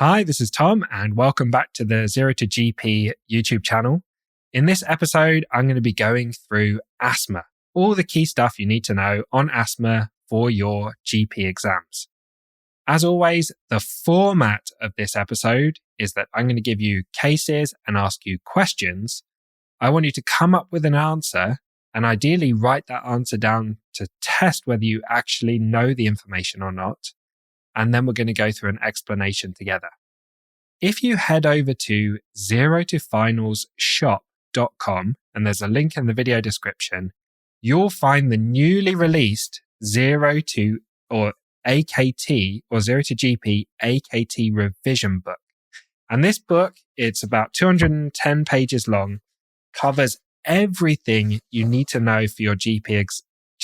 Hi, this is Tom, and welcome back to the Zero to GP YouTube channel. In this episode, I'm going to be going through asthma, all the key stuff you need to know on asthma for your GP exams. As always, the format of this episode is that I'm going to give you cases and ask you questions. I want you to come up with an answer and ideally write that answer down to test whether you actually know the information or not. And then we're going to go through an explanation together. If you head over to zerotofinalsshop.com, and there's a link in the video description, you'll find the newly released Zero to AKT or Zero to GP AKT revision book. And this book, it's about 210 pages long, covers everything you need to know for your GP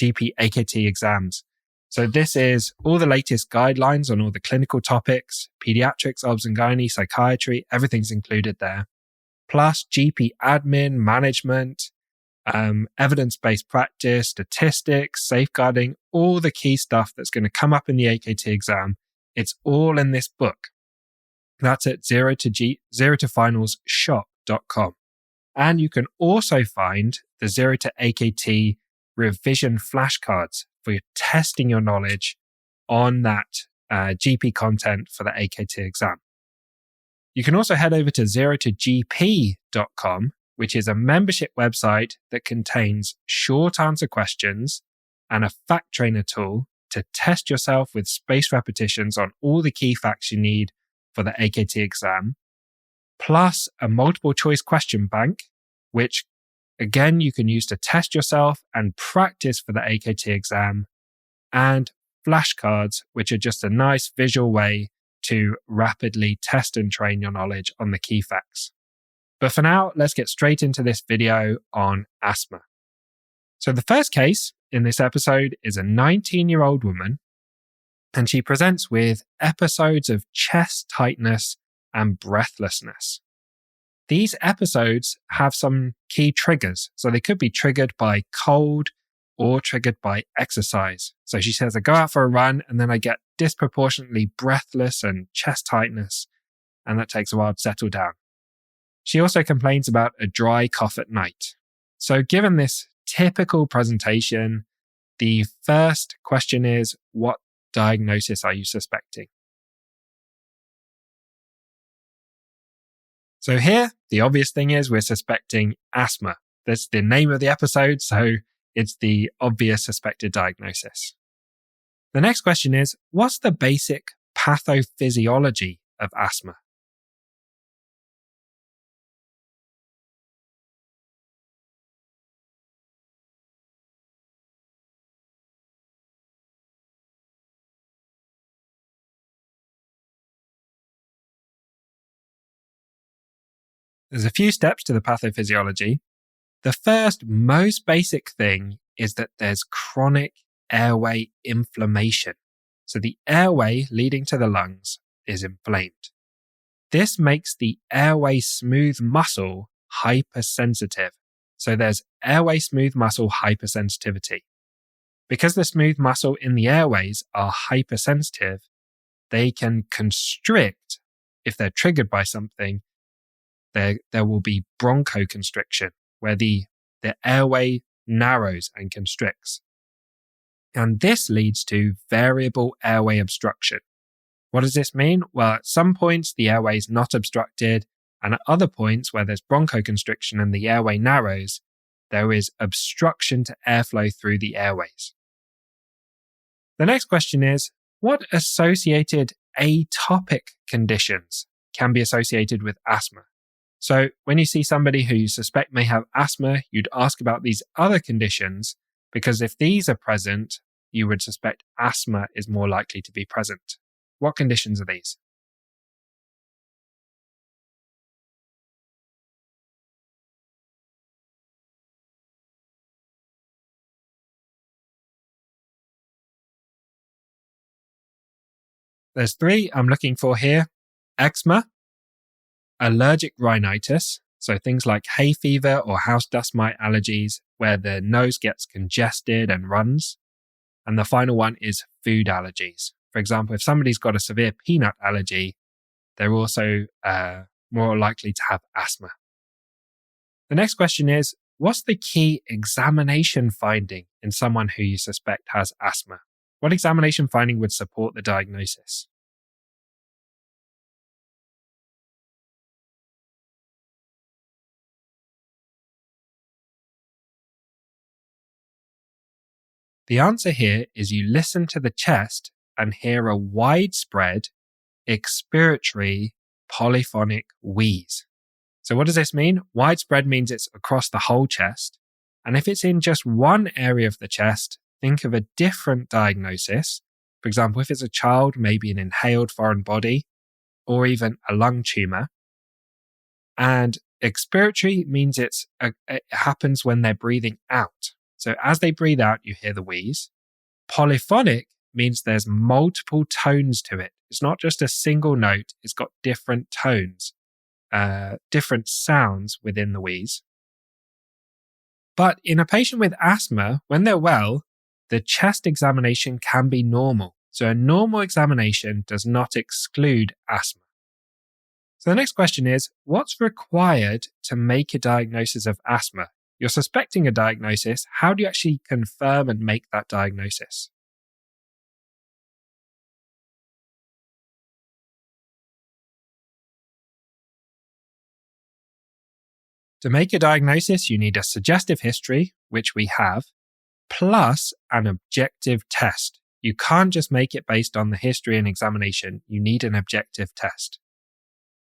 AKT exams. So this is all the latest guidelines on all the clinical topics, pediatrics, obs and gynae, psychiatry, everything's included there. Plus GP admin, management, evidence-based practice, statistics, safeguarding, all the key stuff that's going to come up in the AKT exam. It's all in this book. That's at zerotofinalsshop.com. And you can also find the Zero to AKT revision flashcards for testing your knowledge on that GP content for the AKT exam. You can also head over to zerotojp.com, which is a membership website that contains short answer questions and a fact trainer tool to test yourself with spaced repetitions on all the key facts you need for the AKT exam, plus a multiple choice question bank, which again, you can use to test yourself and practice for the AKT exam, and flashcards, which are just a nice visual way to rapidly test and train your knowledge on the key facts. But for now, let's get straight into this video on asthma. So the first case in this episode is a 19-year-old woman, and she presents with episodes of chest tightness and breathlessness. These episodes have some key triggers. So they could be triggered by cold or triggered by exercise. So she says, I go out for a run and then I get disproportionately breathless and chest tightness, and that takes a while to settle down. She also complains about a dry cough at night. So given this typical presentation, the first question is, what diagnosis are you suspecting? So here, the obvious thing is we're suspecting asthma. That's the name of the episode, so it's the obvious suspected diagnosis. The next question is, what's the basic pathophysiology of asthma? There's a few steps to the pathophysiology. The first, most basic thing is that there's chronic airway inflammation. So the airway leading to the lungs is inflamed. This makes the airway smooth muscle hypersensitive. So there's airway smooth muscle hypersensitivity. Because the smooth muscle in the airways are hypersensitive, they can constrict if they're triggered by something. There will be bronchoconstriction, where the airway narrows and constricts. And this leads to variable airway obstruction. What does this mean? Well, at some points, the airway is not obstructed, and at other points where there's bronchoconstriction and the airway narrows, there is obstruction to airflow through the airways. The next question is, what associated atopic conditions can be associated with asthma? So when you see somebody who you suspect may have asthma, you'd ask about these other conditions, because if these are present, you would suspect asthma is more likely to be present. What conditions are these? There's three I'm looking for here. Eczema, allergic rhinitis, so things like hay fever or house dust mite allergies where the nose gets congested and runs. And the final one is food allergies. For example, if somebody's got a severe peanut allergy, they're also more likely to have asthma. The next question is, what's the key examination finding in someone who you suspect has asthma? What examination finding would support the diagnosis? The answer here is you listen to the chest and hear a widespread expiratory polyphonic wheeze. So what does this mean? Widespread means it's across the whole chest. And if it's in just one area of the chest, think of a different diagnosis. For example, if it's a child, maybe an inhaled foreign body or even a lung tumor. And expiratory means it happens when they're breathing out. So as they breathe out, you hear the wheeze. Polyphonic means there's multiple tones to it. It's not just a single note. It's got different tones, different sounds within the wheeze. But in a patient with asthma, when they're well, the chest examination can be normal. So a normal examination does not exclude asthma. So the next question is, what's required to make a diagnosis of asthma? You're suspecting a diagnosis. How do you actually confirm and make that diagnosis? To make a diagnosis, you need a suggestive history, which we have, plus an objective test. You can't just make it based on the history and examination. You need an objective test.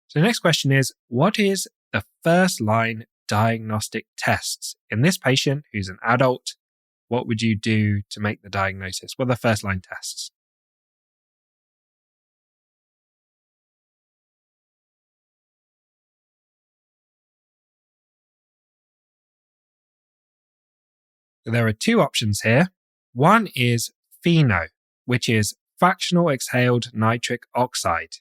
So the next question is, what is the first line diagnostic tests? In this patient who's an adult, what would you do to make the diagnosis? What are the first line tests? So there are two options here. One is FeNO, which is fractional exhaled nitric oxide,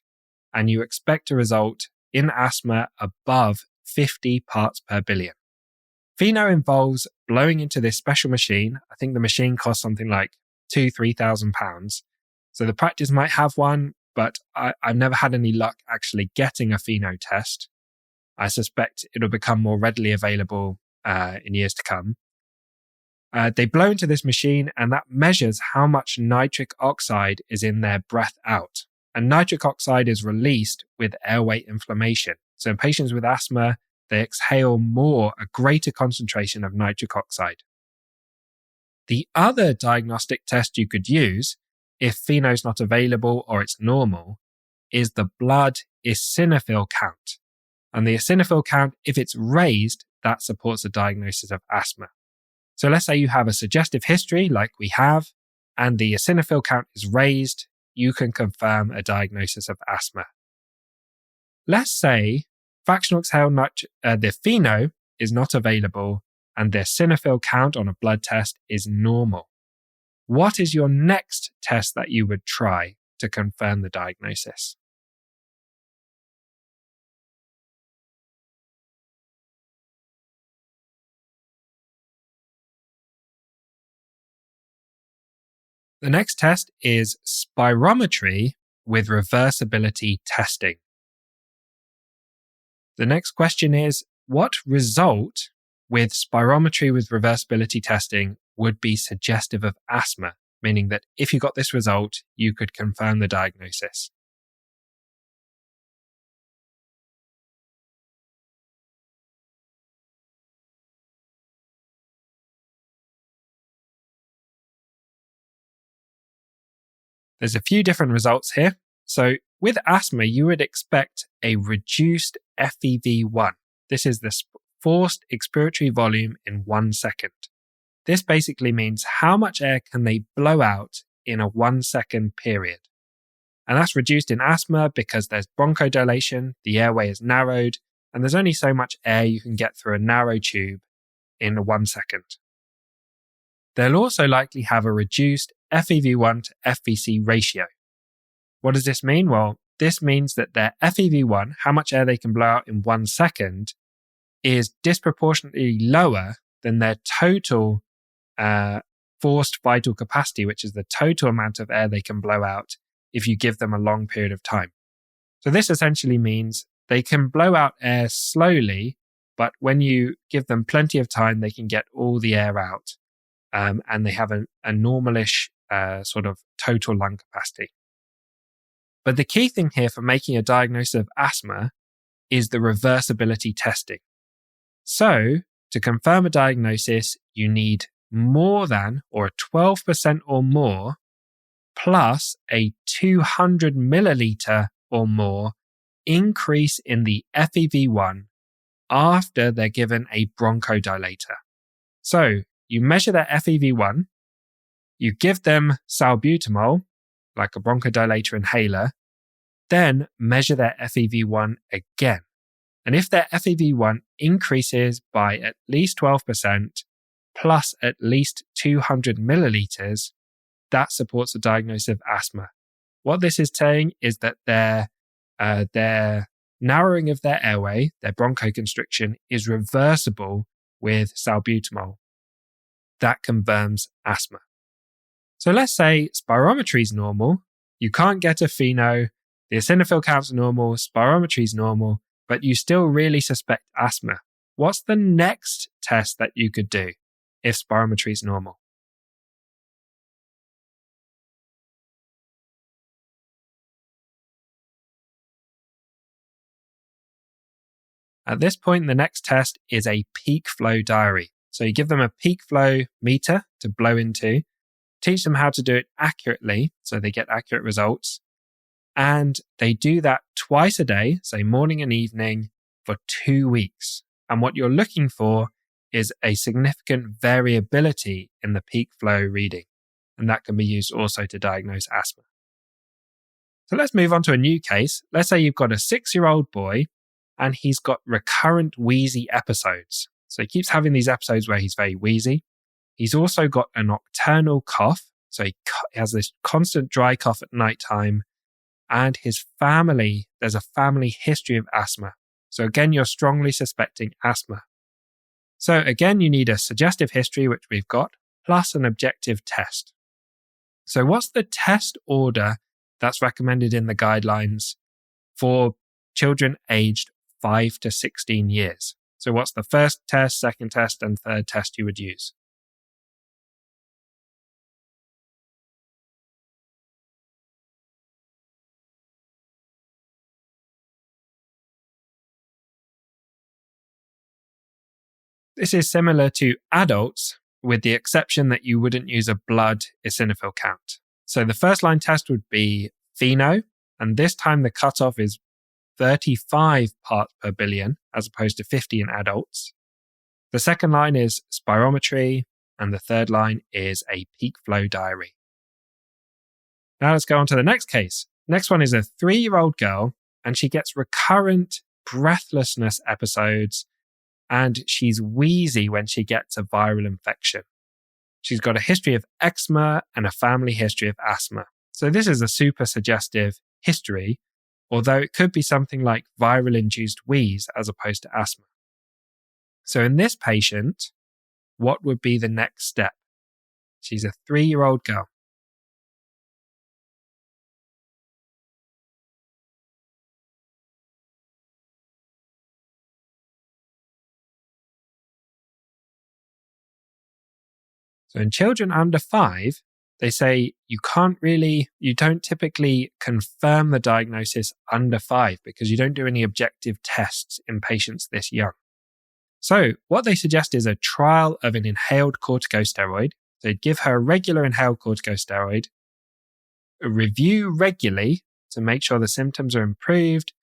and you expect a result in asthma above 50 parts per billion. FeNO involves blowing into this special machine. I think the machine costs something like £2,000-3,000. So the practice might have one, but I've never had any luck actually getting a FeNO test. I suspect it'll become more readily available in years to come. They blow into this machine and that measures how much nitric oxide is in their breath out. And nitric oxide is released with airway inflammation. So in patients with asthma, they exhale a greater concentration of nitric oxide. The other diagnostic test you could use, if FeNO is not available or it's normal, is the blood eosinophil count. And the eosinophil count, if it's raised, that supports a diagnosis of asthma. So let's say you have a suggestive history like we have, and the eosinophil count is raised, you can confirm a diagnosis of asthma. Let's say fractional exhaled the FeNO is not available and the eosinophil count on a blood test is normal. What is your next test that you would try to confirm the diagnosis? The next test is spirometry with reversibility testing. The next question is, what result with spirometry with reversibility testing would be suggestive of asthma, meaning that if you got this result, you could confirm the diagnosis? There's a few different results here. So with asthma, you would expect a reduced FEV1. This is the forced expiratory volume in 1 second. This basically means how much air can they blow out in a 1 second period. And that's reduced in asthma because there's bronchodilation, the airway is narrowed, and there's only so much air you can get through a narrow tube in 1 second. They'll also likely have a reduced FEV1 to FVC ratio. What does this mean? Well, this means that their FEV1, how much air they can blow out in 1 second, is disproportionately lower than their total forced vital capacity, which is the total amount of air they can blow out if you give them a long period of time. So this essentially means they can blow out air slowly, but when you give them plenty of time, they can get all the air out, and they have a normalish sort of total lung capacity. But the key thing here for making a diagnosis of asthma is the reversibility testing. So to confirm a diagnosis, you need more than or 12% or more plus a 200 milliliter or more increase in the FEV1 after they're given a bronchodilator. So you measure their FEV1, you give them salbutamol, like a bronchodilator inhaler, then measure their FEV1 again. And if their FEV1 increases by at least 12% plus at least 200 milliliters, that supports a diagnosis of asthma. What this is saying is that their narrowing of their airway, their bronchoconstriction, is reversible with salbutamol. That confirms asthma. So let's say spirometry is normal, you can't get a pheno, the eosinophil count's normal, spirometry is normal, but you still really suspect asthma. What's the next test that you could do if spirometry is normal? At this point, the next test is a peak flow diary. So you give them a peak flow meter to blow into, teach them how to do it accurately so they get accurate results. And they do that twice a day, say morning and evening, for 2 weeks. And what you're looking for is a significant variability in the peak flow reading. And that can be used also to diagnose asthma. So let's move on to a new case. Let's say you've got a 6-year-old boy and he's got recurrent wheezy episodes. So he keeps having these episodes where he's very wheezy. He's also got a nocturnal cough. So he has this constant dry cough at nighttime. And his family, there's a family history of asthma. So again, you're strongly suspecting asthma. So again, you need a suggestive history, which we've got, plus an objective test. So what's the test order that's recommended in the guidelines for children aged 5 to 16 years? So what's the first test, second test, and third test you would use? This is similar to adults, with the exception that you wouldn't use a blood eosinophil count. So the first line test would be pheno, and this time the cutoff is 35 parts per billion as opposed to 50 in adults. The second line is spirometry, and the third line is a peak flow diary. Now let's go on to the next case. Next one is a 3-year-old girl, and she gets recurrent breathlessness episodes, and she's wheezy when she gets a viral infection. She's got a history of eczema and a family history of asthma. So this is a super suggestive history, although it could be something like viral-induced wheeze as opposed to asthma. So in this patient, what would be the next step? She's a 3-year-old girl. So in children under 5, they say you don't typically confirm the diagnosis under 5 because you don't do any objective tests in patients this young. So what they suggest is a trial of an inhaled corticosteroid. They'd give her a regular inhaled corticosteroid, a review regularly to make sure the symptoms are improved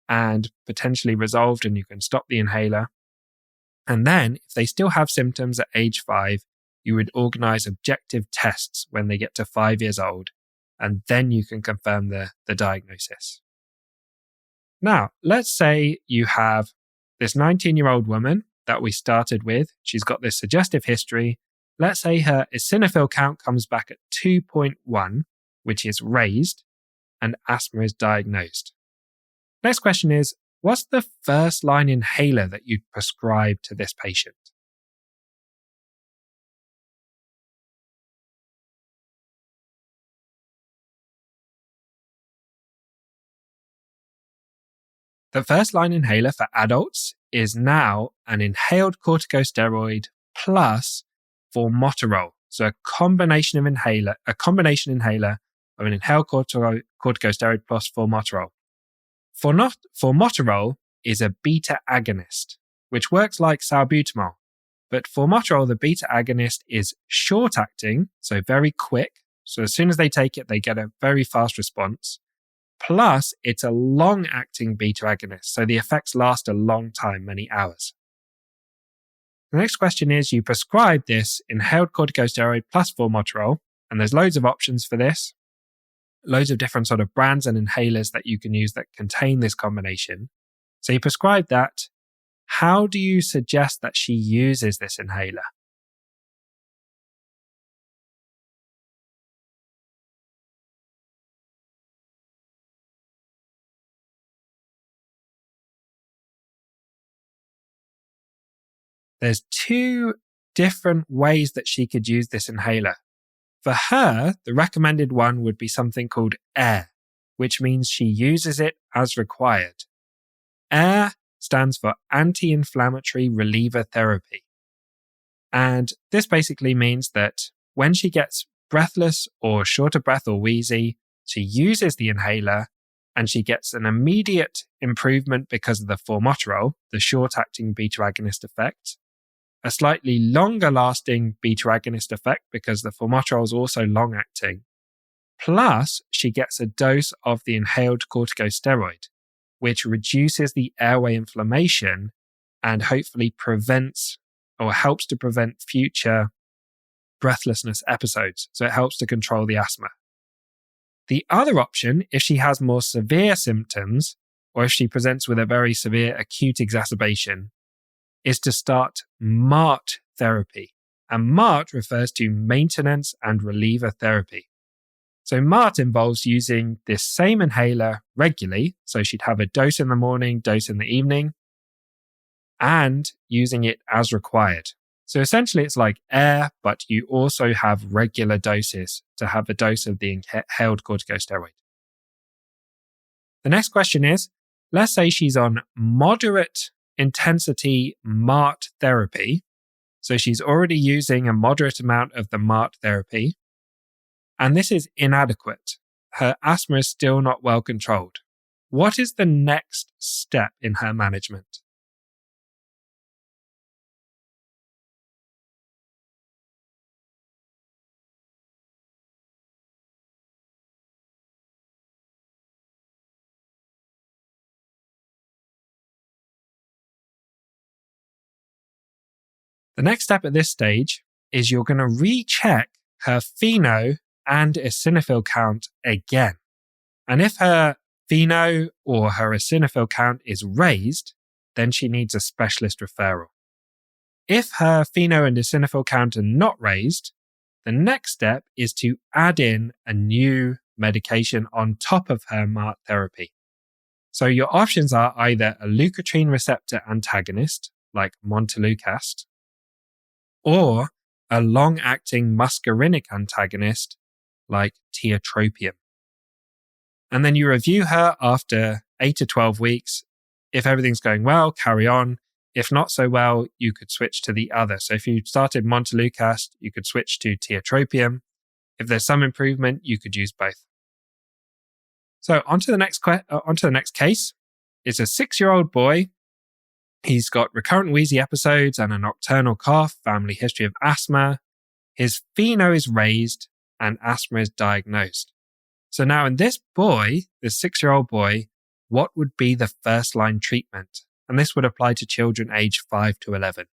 and potentially resolved and you can stop the inhaler. And then if they still have symptoms at age 5, you would organize objective tests when they get to 5 years old, and then you can confirm the diagnosis. Now, let's say you have this 19-year-old woman that we started with. She's got this suggestive history. Let's say her eosinophil count comes back at 2.1, which is raised, and asthma is diagnosed. Next question is, what's the first line inhaler that you'd prescribe to this patient? The first-line inhaler for adults is now an inhaled corticosteroid plus formoterol. So a combination inhaler of an inhaled corticosteroid plus formoterol. Formoterol is a beta agonist, which works like salbutamol. But formoterol, the beta agonist, is short-acting, so very quick. So as soon as they take it, they get a very fast response. Plus, it's a long-acting beta agonist, so the effects last a long time, many hours. The next question is, you prescribe this inhaled corticosteroid plus formoterol, and there's loads of options for this, loads of different sort of brands and inhalers that you can use that contain this combination. So you prescribe that. How do you suggest that she uses this inhaler? There's two different ways that she could use this inhaler. For her, the recommended one would be something called AIR, which means she uses it as required. AIR stands for anti-inflammatory reliever therapy. And this basically means that when she gets breathless or short of breath or wheezy, she uses the inhaler and she gets an immediate improvement because of the formoterol, the short-acting beta agonist effect, a slightly longer-lasting beta agonist effect because the formoterol is also long-acting, plus she gets a dose of the inhaled corticosteroid, which reduces the airway inflammation and hopefully prevents or helps to prevent future breathlessness episodes. So it helps to control the asthma. The other option, if she has more severe symptoms or if she presents with a very severe acute exacerbation, is to start MART therapy. And MART refers to maintenance and reliever therapy. So MART involves using this same inhaler regularly. So she'd have a dose in the morning, dose in the evening, and using it as required. So essentially it's like AIR, but you also have regular doses to have a dose of the inhaled corticosteroid. The next question is, let's say she's on moderate intensity MART therapy. So she's already using a moderate amount of the MART therapy, and this is inadequate. Her asthma is still not well controlled. What is the next step in her management? The next step at this stage is you're going to recheck her pheno and eosinophil count again. And if her pheno or her eosinophil count is raised, then she needs a specialist referral. If her pheno and eosinophil count are not raised, the next step is to add in a new medication on top of her MART therapy. So your options are either a leukotriene receptor antagonist, like montelukast, or a long-acting muscarinic antagonist, like tiotropium. And then you review her after 8 to 12 weeks. If everything's going well, carry on. If not so well, you could switch to the other. So if you started montelukast, you could switch to tiotropium. If there's some improvement, you could use both. So onto the next case. It's a 6-year-old boy. He's got recurrent wheezy episodes and a nocturnal cough, family history of asthma. His pheno is raised and asthma is diagnosed. So now in this 6-year-old boy, what would be the first line treatment? And this would apply to children aged 5 to 11.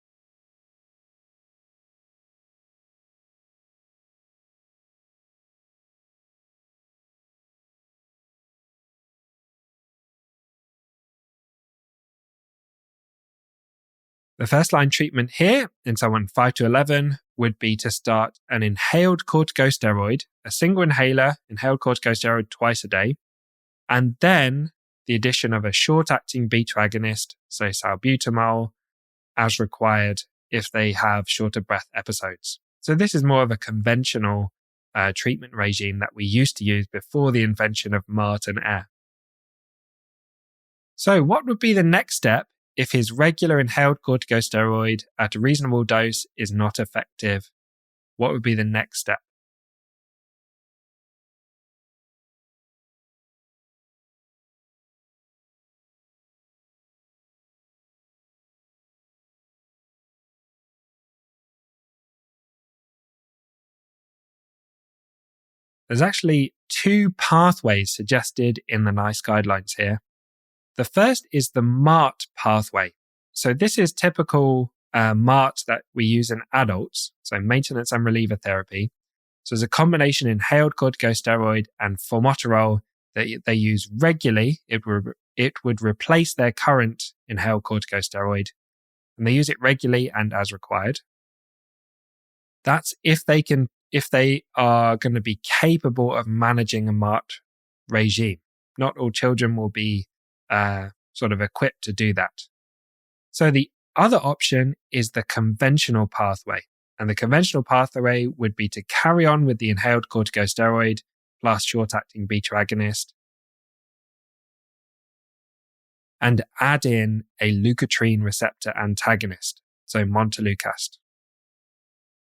The first line treatment here in someone 5 to 11 would be to start an inhaled corticosteroid, a single inhaler, inhaled corticosteroid twice a day, and then the addition of a short-acting beta agonist, so salbutamol, as required if they have shorter breath episodes. So this is more of a conventional treatment regime that we used to use before the invention of MART and AIR. So what would be the next step if his regular inhaled corticosteroid at a reasonable dose is not effective? What would be the next step? There's actually two pathways suggested in the NICE guidelines here. The first is the MART pathway. So this is typical MART that we use in adults, so maintenance and reliever therapy. So it's a combination inhaled corticosteroid and formoterol that they use regularly. It would replace their current inhaled corticosteroid, and they use it regularly and as required. That's if they are going to be capable of managing a MART regime. Not all children will be sort of equipped to do that. So the other option is the conventional pathway. And the conventional pathway would be to carry on with the inhaled corticosteroid plus short-acting beta agonist and add in a leukotriene receptor antagonist, so montelukast.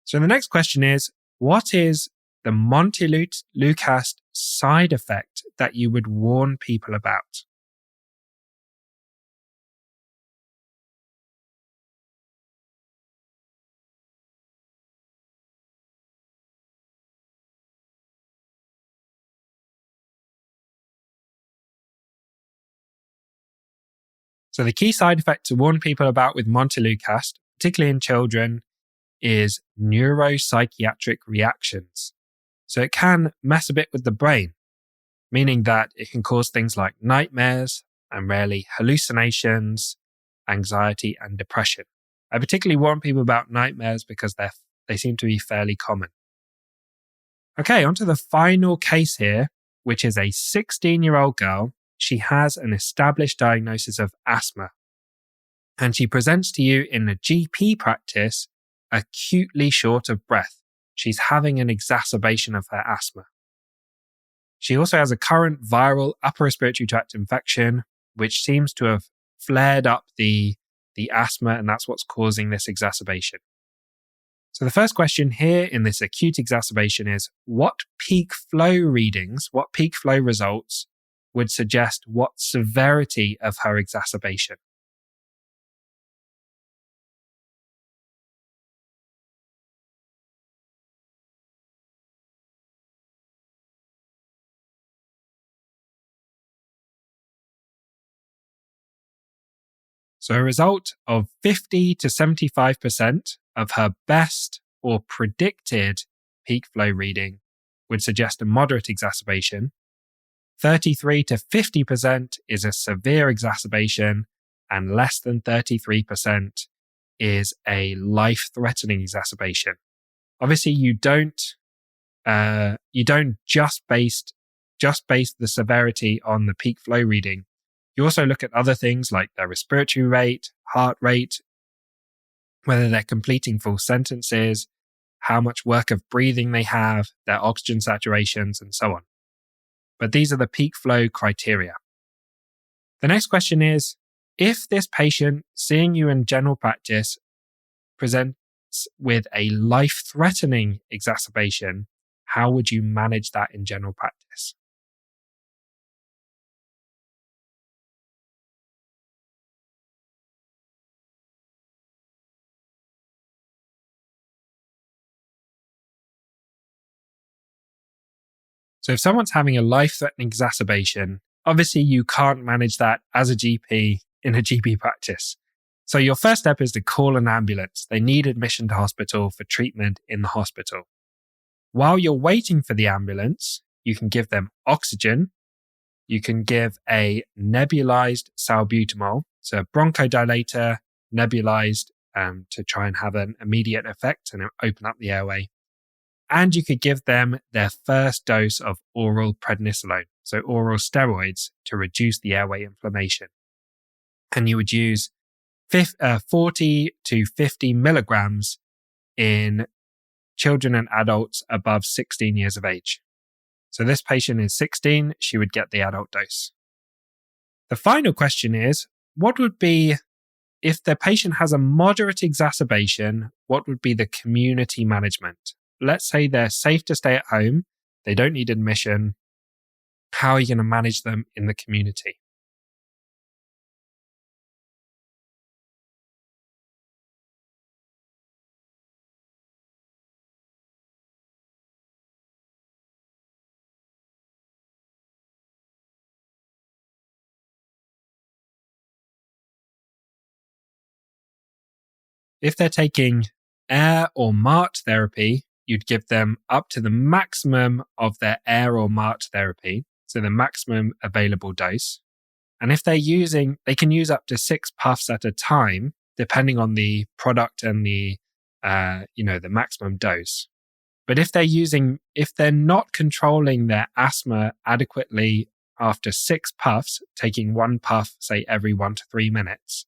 So the next question is, what is the montelukast side effect that you would warn people about? So the key side effect to warn people about with montelukast, particularly in children, is neuropsychiatric reactions. So it can mess a bit with the brain, meaning that it can cause things like nightmares and rarely hallucinations, anxiety, and depression. I particularly warn people about nightmares because they seem to be fairly common. Okay, on to the final case here, which is a 16-year-old girl. She has an established diagnosis of asthma, and she presents to you in a GP practice acutely short of breath. She's having an exacerbation of her asthma. She also has a current viral upper respiratory tract infection, which seems to have flared up the asthma, and that's what's causing this exacerbation. So the first question here in this acute exacerbation is, what peak flow results would suggest what severity of her exacerbation? So a result of 50 to 75% of her best or predicted peak flow reading would suggest a moderate exacerbation. 33 to 50% is a severe exacerbation, and less than 33% is a life-threatening exacerbation. Obviously, you don't just base the severity on the peak flow reading. You also look at other things like their respiratory rate, heart rate, whether they're completing full sentences, how much work of breathing they have, their oxygen saturations, and so on. But these are the peak flow criteria. The next question is, if this patient seeing you in general practice presents with a life-threatening exacerbation, how would you manage that in general practice? So if someone's having a life-threatening exacerbation, obviously you can't manage that as a GP in a GP practice. So your first step is to call an ambulance. They need admission to hospital for treatment in the hospital. While you're waiting for the ambulance, you can give them oxygen. You can give a nebulized salbutamol, so a bronchodilator nebulized to try and have an immediate effect and open up the airway. And you could give them their first dose of oral prednisolone, so oral steroids to reduce the airway inflammation. And you would use 40 to 50 milligrams in children and adults above 16 years of age. So this patient is 16, she would get the adult dose. The final question is, what would be, if the patient has a moderate exacerbation, what would be the community management? Let's say they're safe to stay at home, they don't need admission. How are you going to manage them in the community? If they're taking air or MART therapy, you'd give them up to the maximum of their air or MART therapy, so the maximum available dose. And if they're using, they can use up to 6 puffs at a time, depending on the product and the maximum dose. But if they're not controlling their asthma adequately after 6 puffs, taking 1 puff, say every 1 to 3 minutes,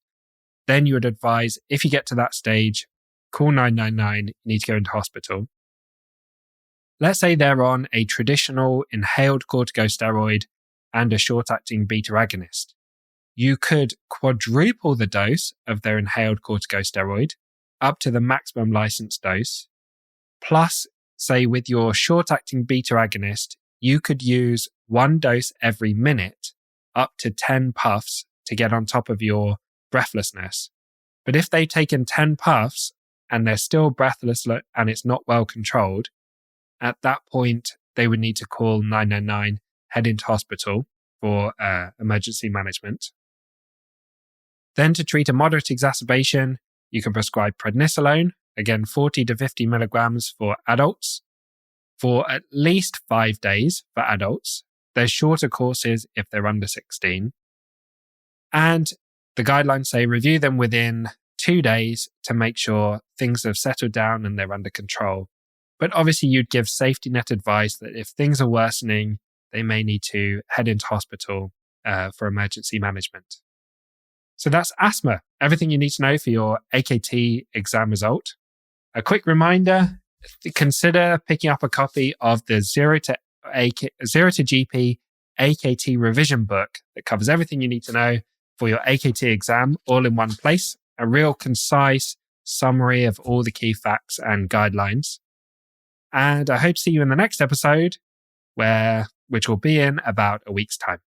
then you would advise, if you get to that stage, call 999, you need to go into hospital. Let's say they're on a traditional inhaled corticosteroid and a short-acting beta agonist. You could quadruple the dose of their inhaled corticosteroid up to the maximum licensed dose. Plus, say with your short-acting beta agonist, you could use 1 dose every minute up to 10 puffs to get on top of your breathlessness. But if they've taken 10 puffs and they're still breathless and it's not well controlled, at that point, they would need to call 999, head into hospital for emergency management. Then to treat a moderate exacerbation, you can prescribe prednisolone, again 40 to 50 milligrams for adults, for at least 5 days for adults. There's shorter courses if they're under 16. And the guidelines say review them within 2 days to make sure things have settled down and they're under control. But obviously you'd give safety net advice that if things are worsening, they may need to head into hospital for emergency management. So that's asthma, everything you need to know for your AKT exam result. A quick reminder, consider picking up a copy of the Zero to GP AKT revision book that covers everything you need to know for your AKT exam all in one place. A real concise summary of all the key facts and guidelines. And I hope to see you in the next episode, which will be in about a week's time.